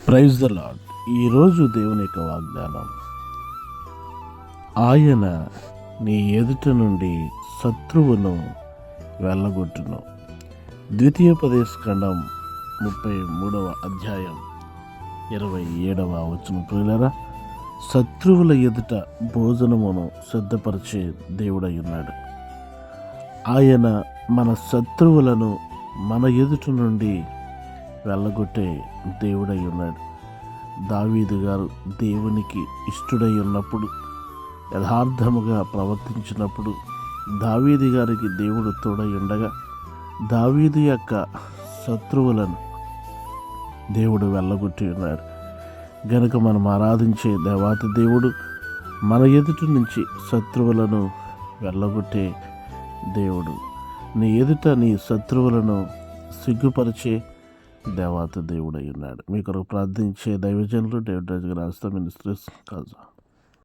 Praise the lord. ఈరోజు దేవుని యొక్క వాగ్దానం, ఆయన నీ ఎదుట నుండి శత్రువును వెళ్ళగొట్టును. ద్వితీయోపదేశకాండం 33వ అధ్యాయం 27వ వచనం. ప్రియులారా, శత్రువుల ఎదుట భోజనమును సిద్ధపరిచే దేవుడై ఉన్నాడు. ఆయన మన శత్రువులను మన ఎదుట నుండి వెళ్ళగొట్టే దేవుడై ఉన్నాడు. దావీదు గారు దేవునికి ఇష్టడై ఉన్నప్పుడు, యథార్థముగా ప్రవర్తించినప్పుడు, దావీదు గారికి దేవుడు తోడై ఉండగా దావీదు యొక్క శత్రువులను దేవుడు వెళ్ళగొట్టి ఉన్నాడు. గనుక మనం ఆరాధించే దేవాతి దేవుడు మన ఎదుటి నుంచి శత్రువులను వెళ్ళగొట్టే దేవుడు. నీ ఎదుట నీ శత్రువులను సిగ్గుపరిచే దేవాతి దేవుడై ఉన్నాడు. మీ కొరకు ప్రార్థించే దైవజనులు డేవిడ్ రాజు గారు, మినిస్ట్రీస్ కాజా.